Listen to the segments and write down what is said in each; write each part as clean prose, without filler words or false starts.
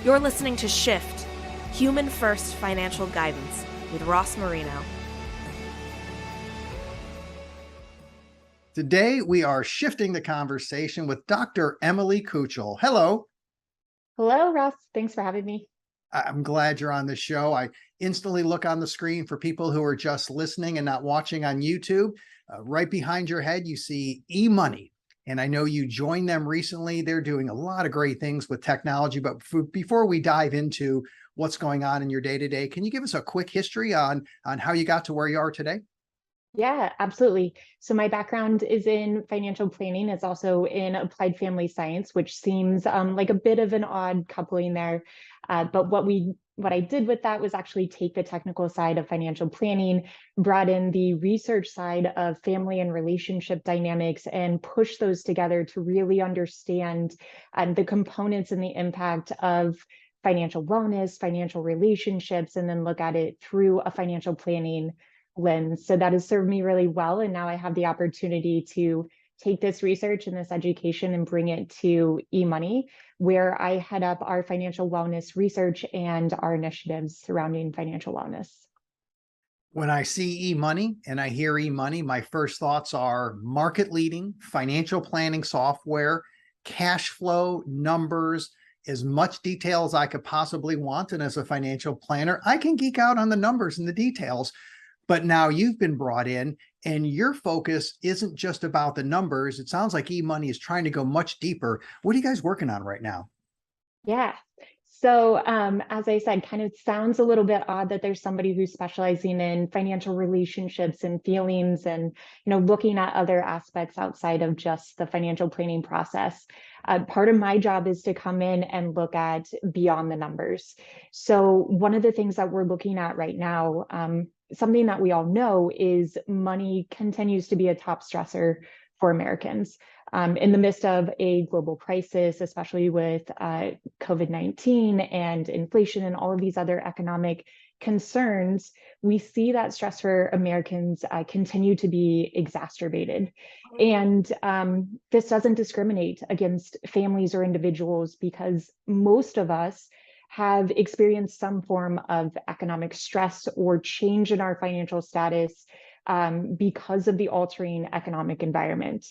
You're listening to Shift, Human First Financial Guidance with Ross Marino. Today, we are shifting the conversation with Dr. Emily Koochel. Hello. Hello, Ross. Thanks for having me. I'm glad you're on the show. I instantly look on the screen for people who are just listening and not watching on YouTube. Right behind your head, you see eMoney. And I know you joined them recently. They're doing a lot of great things with technology. But before we dive into what's going on in your day-to-day, can you give us a quick history on how you got to where you are today? Yeah, absolutely. So my background is in financial planning. It's also in applied family science, which seems like a bit of an odd coupling there. But what I did with that was actually take the technical side of financial planning, brought in the research side of family and relationship dynamics, and push those together to really understand the components and the impact of financial wellness, financial relationships, and then look at it through a financial planning lens. So that has served me really well. And now I have the opportunity to take this research and this education and bring it to eMoney, where I head up our financial wellness research and our initiatives surrounding financial wellness. When I see eMoney and I hear eMoney, my first thoughts are market leading financial planning software, cash flow numbers, as much detail as I could possibly want. And as a financial planner, I can geek out on the numbers and the details. But now you've been brought in and your focus isn't just about the numbers. It sounds like eMoney is trying to go much deeper. What are you guys working on right now? Yeah. So as I said, kind of sounds a little bit odd that there's somebody who's specializing in financial relationships and feelings and, looking at other aspects outside of just the financial planning process. Part of my job is to come in and look at beyond the numbers. So one of the things that we're looking at right now, something that we all know is money continues to be a top stressor for Americans. In the midst of a global crisis, especially with COVID-19 and inflation and all of these other economic concerns, we see that stress for Americans continue to be exacerbated. And this doesn't discriminate against families or individuals because most of us have experienced some form of economic stress or change in our financial status because of the altering economic environment.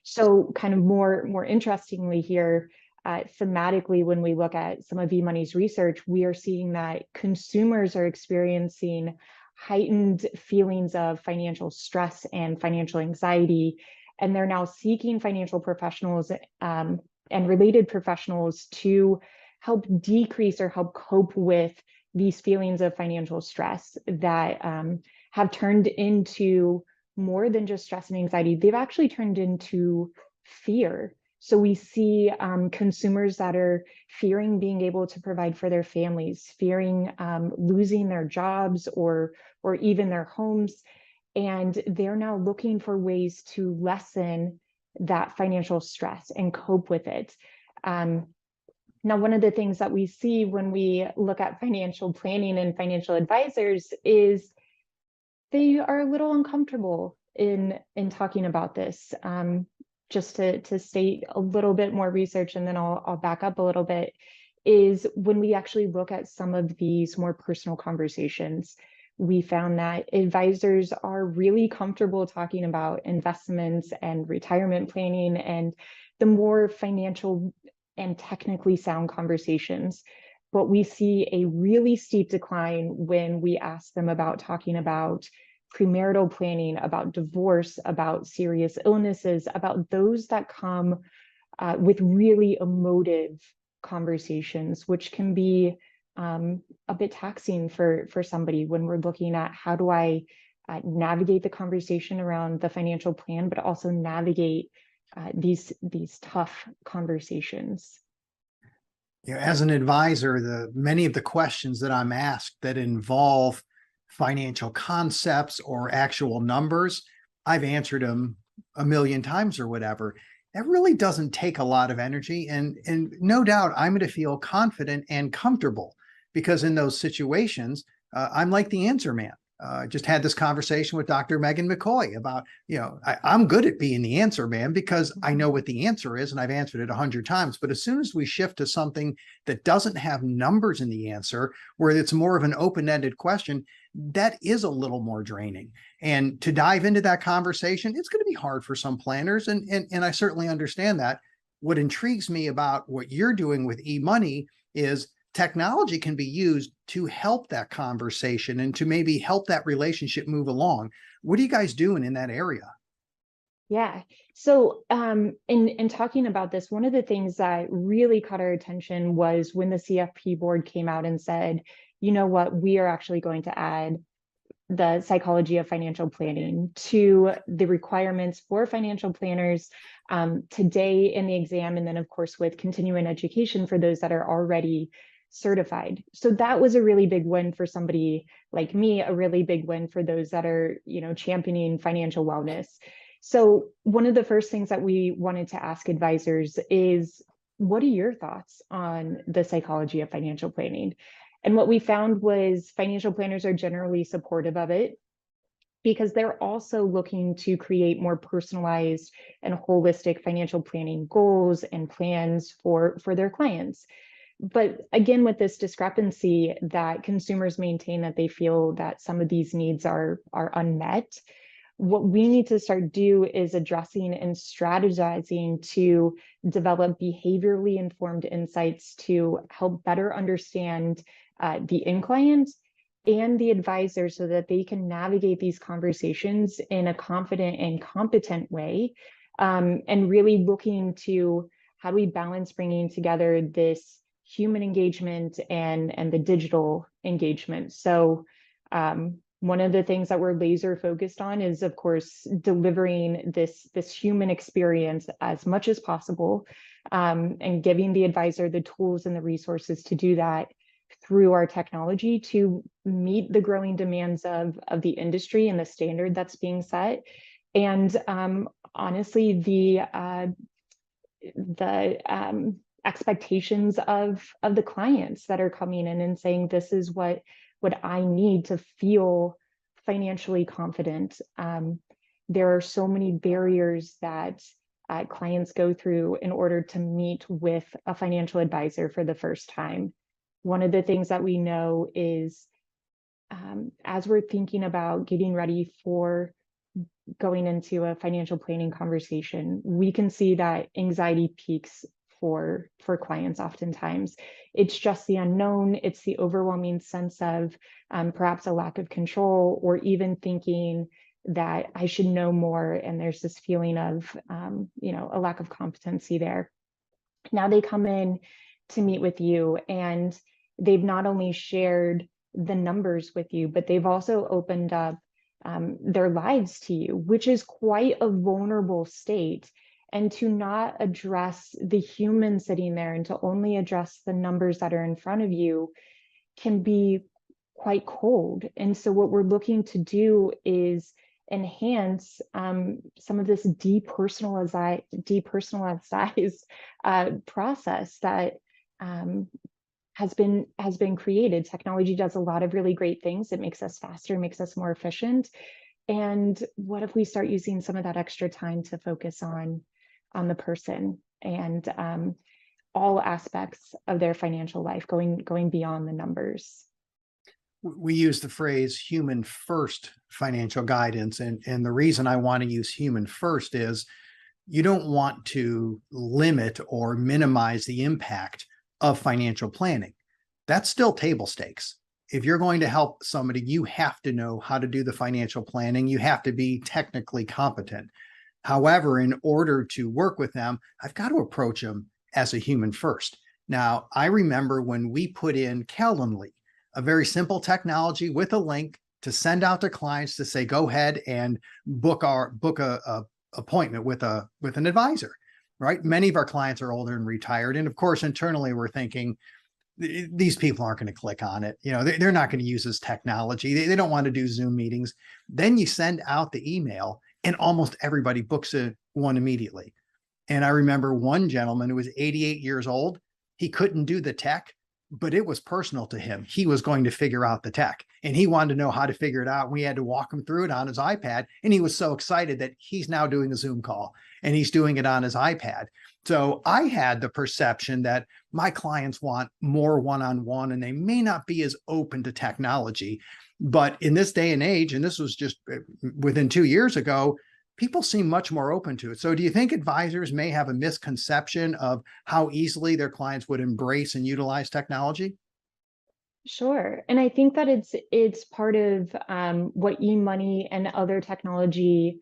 So kind of more interestingly here, thematically, when we look at some of eMoney's research, we are seeing that consumers are experiencing heightened feelings of financial stress and financial anxiety, and they're now seeking financial professionals and related professionals to help decrease or help cope with these feelings of financial stress that have turned into more than just stress and anxiety. They've actually turned into fear. So we see consumers that are fearing being able to provide for their families, fearing losing their jobs or even their homes. And they're now looking for ways to lessen that financial stress and cope with it. Now, one of the things that we see when we look at financial planning and financial advisors is they are a little uncomfortable in talking about this. Just to state a little bit more research, and then I'll back up a little bit, is when we actually look at some of these more personal conversations, we found that advisors are really comfortable talking about investments and retirement planning and the more financial and technically sound conversations. But we see a really steep decline when we ask them about talking about premarital planning, about divorce, about serious illnesses, about those that come with really emotive conversations, which can be a bit taxing for somebody when we're looking at how do I navigate the conversation around the financial plan, but also navigate these tough conversations. As an advisor, many of the questions that I'm asked that involve financial concepts or actual numbers, I've answered them a million times or whatever. That really doesn't take a lot of energy. And no doubt I'm going to feel confident and comfortable because in those situations, I'm like the answer man. Just had this conversation with Dr. Megan McCoy about, I'm good at being the answer man because I know what the answer is and I've answered it 100 times. But as soon as we shift to something that doesn't have numbers in the answer, where it's more of an open-ended question, that is a little more draining. And to dive into that conversation, it's going to be hard for some planners. And I certainly understand that. What intrigues me about what you're doing with eMoney is technology can be used to help that conversation and to maybe help that relationship move along. What are you guys doing in that area? Yeah. So in talking about this, one of the things that really caught our attention was when the CFP board came out and said, you know what, we are actually going to add the psychology of financial planning to the requirements for financial planners today in the exam, and then of course with continuing education for those that are already certified. So that was a really big win for somebody like me, a really big win for those that are, championing financial wellness. So one of the first things that we wanted to ask advisors is, what are your thoughts on the psychology of financial planning? And what we found was financial planners are generally supportive of it because they're also looking to create more personalized and holistic financial planning goals and plans for their clients. But again, with this discrepancy that consumers maintain that they feel that some of these needs are unmet, what we need to start do is addressing and strategizing to develop behaviorally informed insights to help better understand the end client and the advisor so that they can navigate these conversations in a confident and competent way, and really looking to how do we balance bringing together this human engagement and the digital engagement. So one of the things that we're laser focused on is, of course, delivering this human experience as much as possible, and giving the advisor the tools and the resources to do that through our technology to meet the growing demands of the industry and the standard that's being set. And honestly, the expectations of the clients that are coming in and saying, this is what I need to feel financially confident. There are so many barriers that clients go through in order to meet with a financial advisor for the first time. One of the things that we know is, as we're thinking about getting ready for going into a financial planning conversation, we can see that anxiety peaks for clients oftentimes. It's just the unknown, it's the overwhelming sense of perhaps a lack of control, or even thinking that I should know more, and there's this feeling of a lack of competency there. Now they come in to meet with you, and they've not only shared the numbers with you, but they've also opened up their lives to you, which is quite a vulnerable state. And to not address the human sitting there and to only address the numbers that are in front of you can be quite cold. And so what we're looking to do is enhance some of this depersonalized process that has been created. Technology does a lot of really great things. It makes us faster, makes us more efficient. And what if we start using some of that extra time to focus on the person and all aspects of their financial life, going beyond the numbers? We use the phrase human first financial guidance. And the reason I want to use human first is you don't want to limit or minimize the impact of financial planning. That's still table stakes. If you're going to help somebody, you have to know how to do the financial planning. You have to be technically competent. However, in order to work with them, I've got to approach them as a human first. Now, I remember when we put in Calendly, a very simple technology with a link to send out to clients to say, go ahead and book a appointment with an advisor, right? Many of our clients are older and retired. And of course, internally, we're thinking, these people aren't going to click on it. They're not going to use this technology. They don't want to do Zoom meetings. Then you send out the email and almost everybody books one immediately. And I remember one gentleman who was 88 years old. He couldn't do the tech, but it was personal to him. He was going to figure out the tech and he wanted to know how to figure it out. We had to walk him through it on his iPad. And he was so excited that he's now doing a Zoom call and he's doing it on his iPad. So I had the perception that my clients want more one-on-one and they may not be as open to technology. But in this day and age, and this was just within 2 years ago, people seem much more open to it. So do you think advisors may have a misconception of how easily their clients would embrace and utilize technology? Sure. And I think that it's part of what eMoney and other technology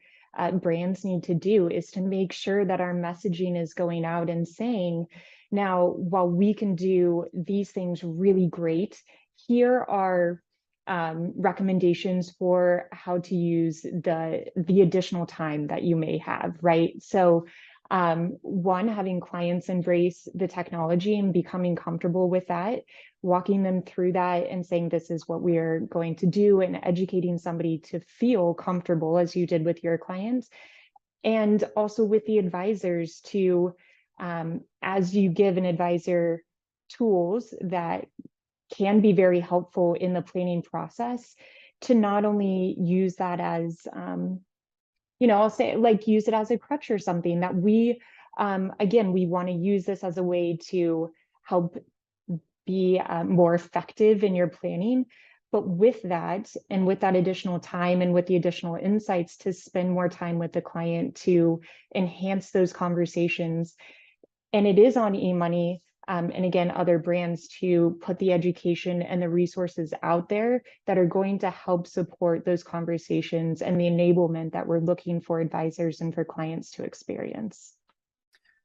brands need to do is to make sure that our messaging is going out and saying, now, while we can do these things really great, here are recommendations for how to use the additional time that you may have, right? So one, having clients embrace the technology and becoming comfortable with that, walking them through that and saying, this is what we are going to do, and educating somebody to feel comfortable as you did with your clients. And also with the advisors to, as you give an advisor tools that can be very helpful in the planning process, to not only use that as, I'll say like use it as a crutch or something that we, again, we want to use this as a way to help be more effective in your planning. But with that, and with that additional time and with the additional insights, to spend more time with the client to enhance those conversations. And it is on eMoney, and again, other brands, to put the education and the resources out there that are going to help support those conversations and the enablement that we're looking for advisors and for clients to experience.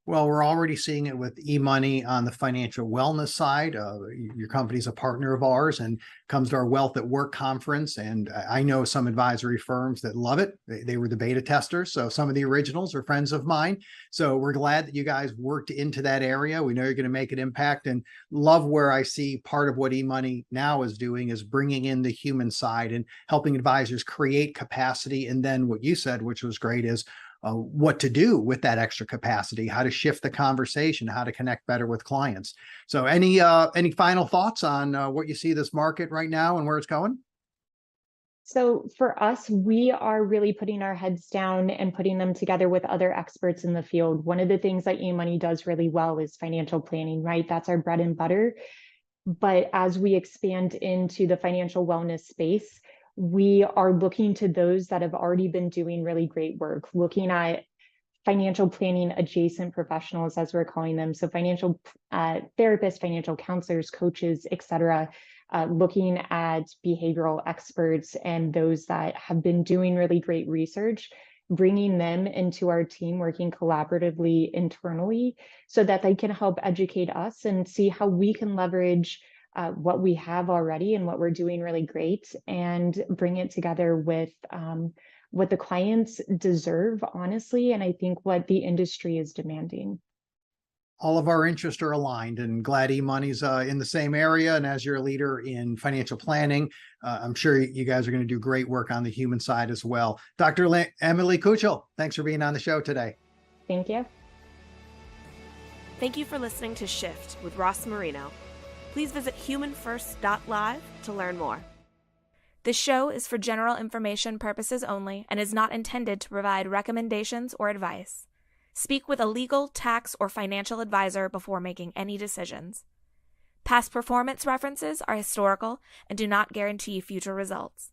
Well, we're already seeing it with eMoney on the financial wellness side. Your company's a partner of ours and comes to our Wealth at Work conference. And I know some advisory firms that love it. They were the beta testers. So some of the originals are friends of mine. So we're glad that you guys worked into that area. We know you're going to make an impact, and love where I see part of what eMoney now is doing is bringing in the human side and helping advisors create capacity. And then what you said, which was great, is what to do with that extra capacity, how to shift the conversation, how to connect better with clients. So any final thoughts on what you see this market right now and where it's going? So for us, we are really putting our heads down and putting them together with other experts in the field. One of the things that eMoney does really well is financial planning, right? That's our bread and butter. But as we expand into the financial wellness space, we are looking to those that have already been doing really great work, looking at financial planning adjacent professionals, as we're calling them. So financial therapists, financial counselors, coaches, et cetera, looking at behavioral experts and those that have been doing really great research, bringing them into our team, working collaboratively internally so that they can help educate us and see how we can leverage what we have already and what we're doing really great, and bring it together with what the clients deserve, honestly, and I think what the industry is demanding. All of our interests are aligned, and glad eMoney's in the same area. And as you're a leader in financial planning, I'm sure you guys are going to do great work on the human side as well. Dr. Emily Koochel, thanks for being on the show today. Thank you. Thank you for listening to Shift with Ross Marino. Please visit humanfirst.live to learn more. This show is for general information purposes only and is not intended to provide recommendations or advice. Speak with a legal, tax, or financial advisor before making any decisions. Past performance references are historical and do not guarantee future results.